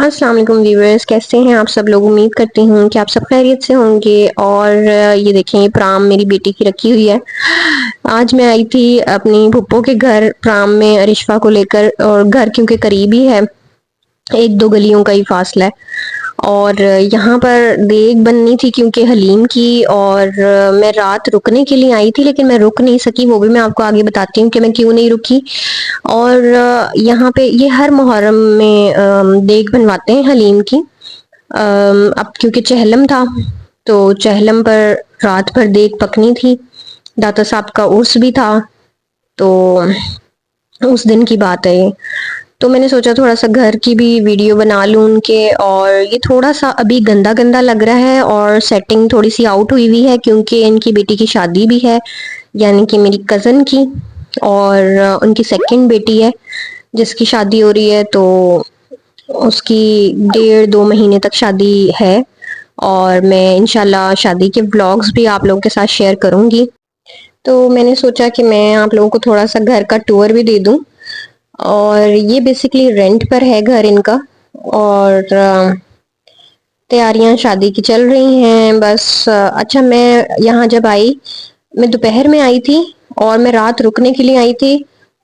السلام علیکم ویورز، کیسے ہیں آپ سب لوگ؟ امید کرتی ہوں کہ آپ سب خیریت سے ہوں گے۔ اور یہ دیکھیں، یہ پرام میری بیٹی کی رکھی ہوئی ہے۔ آج میں آئی تھی اپنی پھپھو کے گھر پرام میں ارشفا کو لے کر، اور گھر کیونکہ قریب ہی ہے، ایک دو گلیوں کا ہی فاصلہ ہے۔ اور یہاں پر دیگ بننی تھی کیونکہ حلیم کی، اور میں رات رکنے کے لیے آئی تھی لیکن میں رک نہیں سکی، وہ بھی میں آپ کو آگے بتاتی ہوں کہ میں کیوں نہیں رکی۔ اور یہاں پہ یہ ہر محرم میں دیگ بنواتے ہیں حلیم کی۔ اب کیونکہ چہلم تھا تو چہلم پر رات بھر دیگ پکنی تھی۔ داتا صاحب کا عرس بھی تھا، تو اس دن کی بات ہے یہ۔ تو میں نے سوچا تھوڑا سا گھر کی بھی ویڈیو بنا لوں ان کے، اور یہ تھوڑا سا ابھی گندا گندا لگ رہا ہے اور سیٹنگ تھوڑی سی آؤٹ ہوئی ہوئی ہے کیونکہ ان کی بیٹی کی شادی بھی ہے، یعنی کہ میری کزن کی، اور ان کی سیکنڈ بیٹی ہے جس کی شادی ہو رہی ہے۔ تو اس کی 1.5-2 مہینے تک شادی ہے، اور میں انشاءاللہ شادی کے ولاگز بھی آپ لوگوں کے ساتھ شیئر کروں گی۔ تو میں نے سوچا کہ میں آپ لوگوں کو تھوڑا سا گھر کا ٹور بھی دے دوں۔ اور یہ بیسیکلی رینٹ پر ہے گھر ان کا، اور تیاریاں شادی کی چل رہی ہیں بس۔ اچھا، میں یہاں جب آئی، میں دوپہر میں آئی تھی اور میں رات رکنے کے لیے آئی تھی،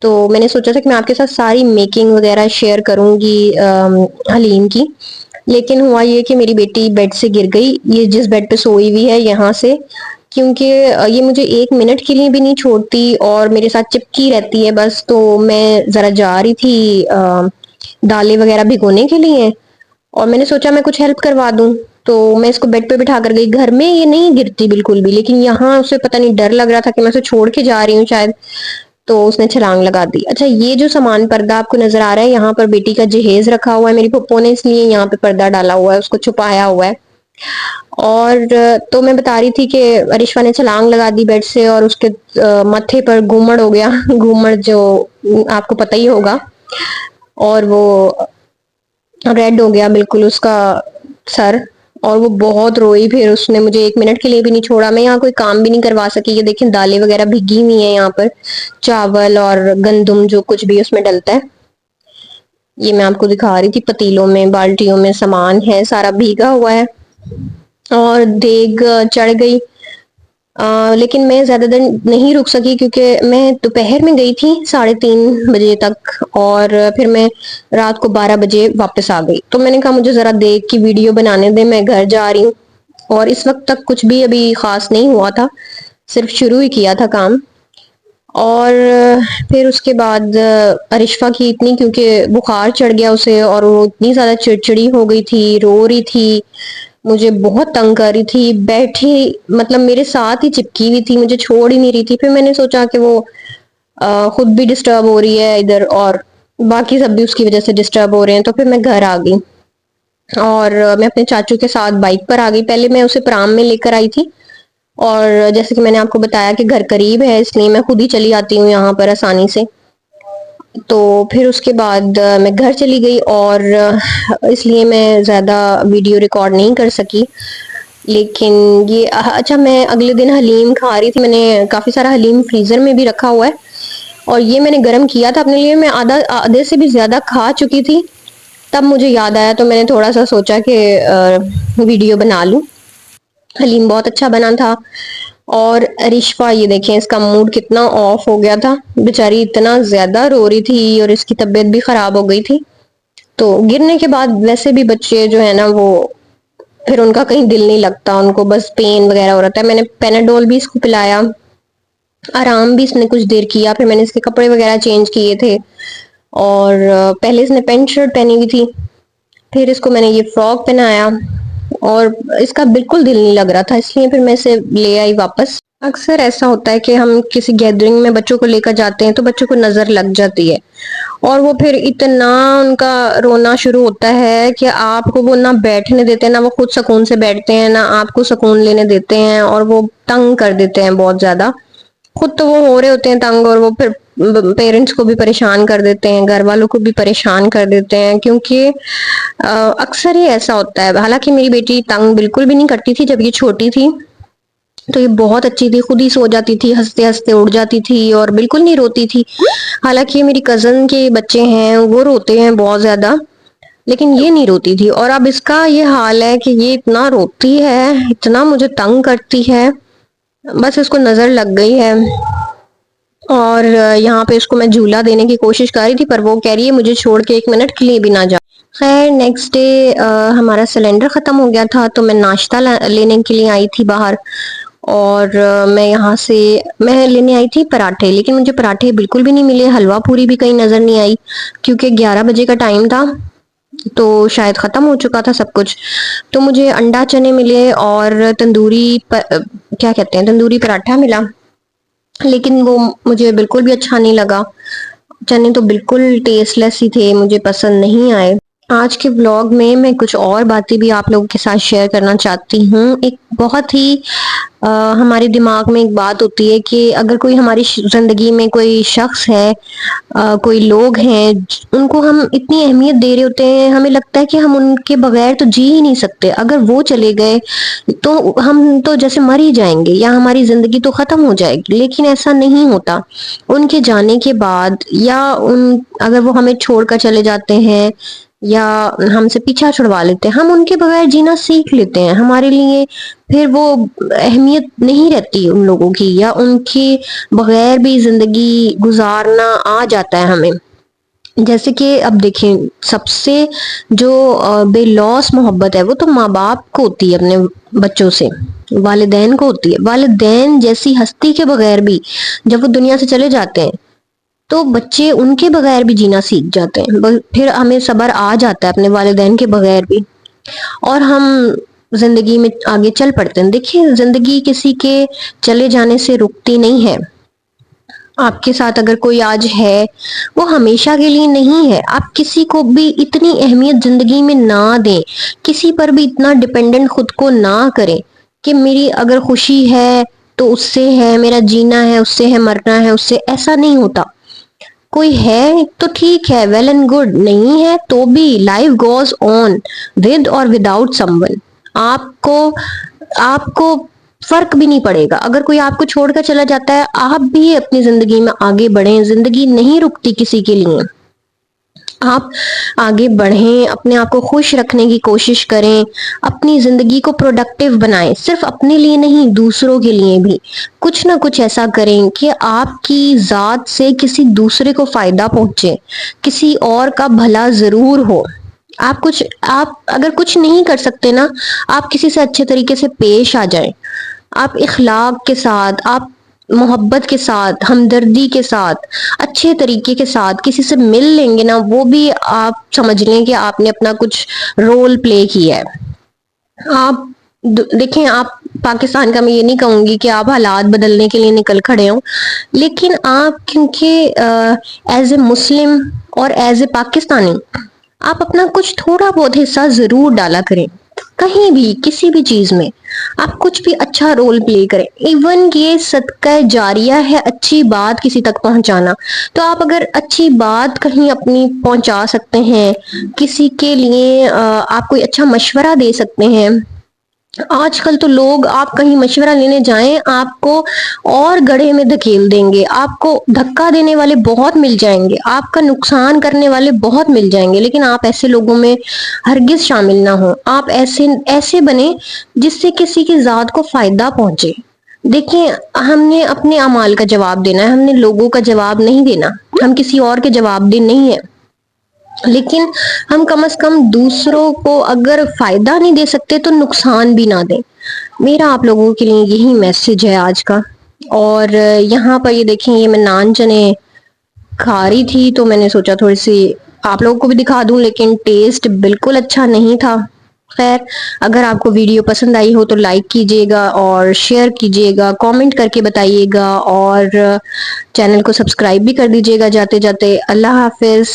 تو میں نے سوچا تھا کہ میں آپ کے ساتھ ساری میکنگ وغیرہ شیئر کروں گی حلیم کی۔ لیکن ہوا یہ کہ میری بیٹی بیڈ سے گر گئی، یہ جس بیڈ پہ سوئی ہوئی ہے یہاں سے، کیونکہ یہ مجھے 1 منٹ کے لیے بھی نہیں چھوڑتی اور میرے ساتھ چپکی رہتی ہے بس۔ تو میں ذرا جا رہی تھی دالیں وغیرہ بھگونے کے لیے، اور میں نے سوچا میں کچھ ہیلپ کروا دوں، تو میں اس کو بیڈ پہ بٹھا کر گئی۔ گھر میں یہ نہیں گرتی بالکل بھی، لیکن یہاں اسے پتہ نہیں ڈر لگ رہا تھا کہ میں اسے چھوڑ کے جا رہی ہوں شاید، تو اس نے چھلانگ لگا دی۔ اچھا، یہ جو سامان پردہ آپ کو نظر آ رہا ہے، یہاں پر بیٹی کا جہیز رکھا ہوا ہے میری پھپھو نے، اس لیے یہاں پہ پردہ ڈالا ہوا ہے، اس کو چھپایا ہوا ہے۔ اور تو میں بتا رہی تھی کہ ارشفا نے چھلانگ لگا دی بیڈ سے، اور اس کے متھے پر گھومڑ ہو گیا، گھومڑ جو آپ کو پتہ ہی ہوگا، اور وہ ریڈ ہو گیا بالکل اس کا سر، اور وہ بہت روئی۔ پھر اس نے مجھے 1 منٹ کے لیے بھی نہیں چھوڑا۔ میں یہاں کوئی کام بھی نہیں کروا سکی۔ یہ دیکھیں، دالیں وغیرہ بھیگی ہوئی ہیں یہاں پر، چاول اور گندم جو کچھ بھی اس میں ڈلتا ہے، یہ میں آپ کو دکھا رہی تھی۔ پتیلوں میں، بالٹیوں میں سامان ہے، سارا بھیگا ہوا ہے، اور دیگ چڑھ گئی۔ لیکن میں زیادہ دیر نہیں رک سکی کیونکہ میں دوپہر میں گئی تھی 3:30 بجے تک، اور پھر میں رات کو 12 بجے واپس آ گئی۔ تو میں نے کہا مجھے ذرا دیگ کی ویڈیو بنانے دیں، میں گھر جا رہی ہوں۔ اور اس وقت تک کچھ بھی ابھی خاص نہیں ہوا تھا، صرف شروع ہی کیا تھا کام۔ اور پھر اس کے بعد ارشفا کی اتنی، کیونکہ بخار چڑھ گیا اسے، اور وہ اتنی زیادہ چڑچڑی ہو گئی تھی، رو رہی تھی، مجھے بہت تنگ کر رہی تھی، بیٹھی مطلب میرے ساتھ ہی چپکی ہوئی تھی، مجھے چھوڑ ہی نہیں رہی تھی۔ پھر میں نے سوچا کہ وہ خود بھی ڈسٹرب ہو رہی ہے ادھر، اور باقی سب بھی اس کی وجہ سے ڈسٹرب ہو رہے ہیں، تو پھر میں گھر آ گئی، اور میں اپنے چاچو کے ساتھ بائک پر آ گئی۔ پہلے میں اسے پرام میں لے کر آئی تھی، اور جیسے کہ میں نے آپ کو بتایا کہ گھر قریب ہے، اس لیے میں خود ہی چلی آتی ہوں یہاں پر آسانی سے۔ تو پھر اس کے بعد میں گھر چلی گئی، اور اس لیے میں زیادہ ویڈیو ریکارڈ نہیں کر سکی۔ لیکن یہ اچھا، میں اگلے دن حلیم کھا رہی تھی، میں نے کافی سارا حلیم فریزر میں بھی رکھا ہوا ہے، اور یہ میں نے گرم کیا تھا اپنے لیے۔ میں آدھے سے بھی زیادہ کھا چکی تھی، تب مجھے یاد آیا، تو میں نے تھوڑا سا سوچا کہ ویڈیو بنا لوں۔ حلیم بہت اچھا بنا تھا۔ اور ارشفا، یہ دیکھیں اس کا موڈ کتنا آف ہو گیا تھا، بیچاری اتنا زیادہ رو رہی تھی، اور اس کی طبیعت بھی خراب ہو گئی تھی۔ تو گرنے کے بعد ویسے بھی بچے جو ہے نا، وہ پھر ان کا کہیں دل نہیں لگتا، ان کو بس پین وغیرہ ہو رہتا ہے۔ میں نے پیناڈول بھی اس کو پلایا، آرام بھی اس نے کچھ دیر کیا، پھر میں نے اس کے کپڑے وغیرہ چینج کیے تھے، اور پہلے اس نے پینٹ شرٹ پہنی ہوئی تھی، پھر اس کو میں نے یہ فراک پہنایا، اور اس کا بالکل دل نہیں لگ رہا تھا، اس لیے پھر میں اسے لے آئی واپس۔ اکثر ایسا ہوتا ہے کہ ہم کسی گیدرنگ میں بچوں کو لے کر جاتے ہیں تو بچوں کو نظر لگ جاتی ہے، اور وہ پھر اتنا ان کا رونا شروع ہوتا ہے کہ آپ کو وہ نہ بیٹھنے دیتے ہیں، نہ وہ خود سکون سے بیٹھتے ہیں، نہ آپ کو سکون لینے دیتے ہیں، اور وہ تنگ کر دیتے ہیں بہت زیادہ۔ خود تو وہ ہو رہے ہوتے ہیں تنگ، اور وہ پھر پیرنٹس کو بھی پریشان کر دیتے ہیں، گھر والوں کو بھی پریشان کر دیتے ہیں، کیونکہ اکثر ہی ایسا ہوتا ہے۔ حالانکہ میری بیٹی تنگ بالکل بھی نہیں کرتی تھی جب یہ چھوٹی تھی، تو یہ بہت اچھی تھی، خود ہی سو جاتی تھی، ہنستے ہنستے اڑ جاتی تھی، اور بالکل نہیں روتی تھی۔ حالانکہ میری کزن کے بچے ہیں، وہ روتے ہیں بہت زیادہ، لیکن یہ نہیں روتی تھی، اور اب اس کا یہ حال ہے کہ یہ اتنا روتی ہے، اتنا مجھے تنگ کرتی ہے، بس اس کو نظر لگ گئی ہے۔ اور یہاں پہ اس کو میں جھولا دینے کی کوشش کر رہی تھی، پر وہ کہہ رہی ہے مجھے چھوڑ کے ایک منٹ کے لیے بھی نہ جا۔ خیر نیکسٹ ڈے ہمارا سلنڈر ختم ہو گیا تھا، تو میں ناشتہ لینے کے لیے آئی تھی باہر، اور میں یہاں سے میں لینے آئی تھی پراٹھے، لیکن مجھے پراٹھے بالکل بھی نہیں ملے، حلوہ پوری بھی کہیں نظر نہیں آئی، کیونکہ 11 بجے کا ٹائم تھا تو شاید ختم ہو چکا تھا سب کچھ۔ تو مجھے انڈا چنے ملے اور تندوری کیا کہتے ہیں تندوری پراٹھا ملا، لیکن وہ مجھے بالکل بھی اچھا نہیں لگا، چنے تو بالکل ٹیسٹ لیس ہی تھے، مجھے پسند نہیں آئے۔ آج کے بلاگ میں کچھ اور باتیں بھی آپ لوگوں کے ساتھ شیئر کرنا چاہتی ہوں۔ ایک بہت ہی ہمارے دماغ میں ایک بات ہوتی ہے کہ اگر کوئی ہماری زندگی میں کوئی شخص ہے، کوئی لوگ ہیں، ان کو ہم اتنی اہمیت دے رہے ہوتے ہیں، ہمیں لگتا ہے کہ ہم ان کے بغیر تو جی ہی نہیں سکتے، اگر وہ چلے گئے تو ہم تو جیسے مر ہی جائیں گے، یا ہماری زندگی تو ختم ہو جائے گی، لیکن ایسا نہیں ہوتا۔ ان کے جانے کے بعد، یا اگر وہ ہمیں چھوڑ کر چلے جاتے ہیں یا ہم سے پیچھا چھڑوا لیتے ہیں، ہم ان کے بغیر جینا سیکھ لیتے ہیں، ہمارے لیے پھر وہ اہمیت نہیں رہتی ان لوگوں کی، یا ان کے بغیر بھی زندگی گزارنا آ جاتا ہے ہمیں۔ جیسے کہ اب دیکھیں، سب سے جو بے لوث محبت ہے وہ تو ماں باپ کو ہوتی ہے اپنے بچوں سے، والدین کو ہوتی ہے۔ والدین جیسی ہستی کے بغیر بھی جب وہ دنیا سے چلے جاتے ہیں تو بچے ان کے بغیر بھی جینا سیکھ جاتے ہیں، پھر ہمیں صبر آ جاتا ہے اپنے والدین کے بغیر بھی، اور ہم زندگی میں آگے چل پڑتے ہیں۔ دیکھیں، زندگی کسی کے چلے جانے سے رکتی نہیں ہے۔ آپ کے ساتھ اگر کوئی آج ہے، وہ ہمیشہ کے لیے نہیں ہے۔ آپ کسی کو بھی اتنی اہمیت زندگی میں نہ دیں، کسی پر بھی اتنا ڈپینڈنٹ خود کو نہ کریں کہ میری اگر خوشی ہے تو اس سے ہے، میرا جینا ہے اس سے ہے، مرنا ہے اس سے، ایسا نہیں ہوتا۔ کوئی ہے تو ٹھیک ہے، ویل اینڈ گڈ، نہیں ہے تو بھی لائف گوز آن ود اور وداؤٹ سم ون۔ آپ کو فرق بھی نہیں پڑے گا اگر کوئی آپ کو چھوڑ کر چلا جاتا ہے، آپ بھی اپنی زندگی میں آگے بڑھیں، زندگی نہیں رکتی کسی کے لیے۔ آپ آگے بڑھیں، اپنے آپ کو خوش رکھنے کی کوشش کریں، اپنی زندگی کو پروڈکٹیو بنائیں، صرف اپنے لیے نہیں دوسروں کے لیے بھی کچھ نہ کچھ ایسا کریں کہ آپ کی ذات سے کسی دوسرے کو فائدہ پہنچے، کسی اور کا بھلا ضرور ہو۔ آپ اگر کچھ نہیں کر سکتے نا، آپ کسی سے اچھے طریقے سے پیش آ جائیں، آپ اخلاق کے ساتھ، آپ محبت کے ساتھ، ہمدردی کے ساتھ، اچھے طریقے کے ساتھ کسی سے مل لیں گے نا، وہ بھی آپ سمجھ لیں کہ آپ نے اپنا کچھ رول پلے کیا ہے۔ آپ دیکھیں، آپ پاکستان کا میں یہ نہیں کہوں گی کہ آپ حالات بدلنے کے لیے نکل کھڑے ہوں، لیکن آپ کیونکہ ایز اے مسلم اور ایز اے پاکستانی آپ اپنا کچھ تھوڑا بہت حصہ ضرور ڈالا کریں، کہیں بھی کسی بھی چیز میں آپ کچھ بھی اچھا رول پلے کریں۔ ایون یہ صدقہ جاریہ ہے اچھی بات کسی تک پہنچانا، تو آپ اگر اچھی بات کہیں اپنی پہنچا سکتے ہیں، کسی کے لیے آپ کوئی اچھا مشورہ دے سکتے ہیں۔ آج کل تو لوگ، آپ کہیں مشورہ لینے جائیں، آپ کو اور گڑھے میں دھکیل دیں گے، آپ کو دھکا دینے والے بہت مل جائیں گے، آپ کا نقصان کرنے والے بہت مل جائیں گے، لیکن آپ ایسے لوگوں میں ہرگز شامل نہ ہوں۔ آپ ایسے بنیں جس سے کسی کی ذات کو فائدہ پہنچے۔ دیکھیں، ہم نے اپنے اعمال کا جواب دینا ہے، ہم نے لوگوں کا جواب نہیں دینا، ہم کسی اور کے جواب دہ نہیں ہیں، لیکن ہم کم از کم دوسروں کو اگر فائدہ نہیں دے سکتے تو نقصان بھی نہ دیں۔ میرا آپ لوگوں کے لیے یہی میسج ہے آج کا۔ اور یہاں پر یہ دیکھیں، یہ میں نان چنے کھا رہی تھی تو میں نے سوچا تھوڑی سی آپ لوگوں کو بھی دکھا دوں، لیکن ٹیسٹ بالکل اچھا نہیں تھا۔ خیر، اگر آپ کو ویڈیو پسند آئی ہو تو لائک کیجیے گا اور شیئر کیجیے گا، کامنٹ کر کے بتائیے گا، اور چینل کو سبسکرائب بھی کر دیجیے گا جاتے جاتے۔ اللہ حافظ۔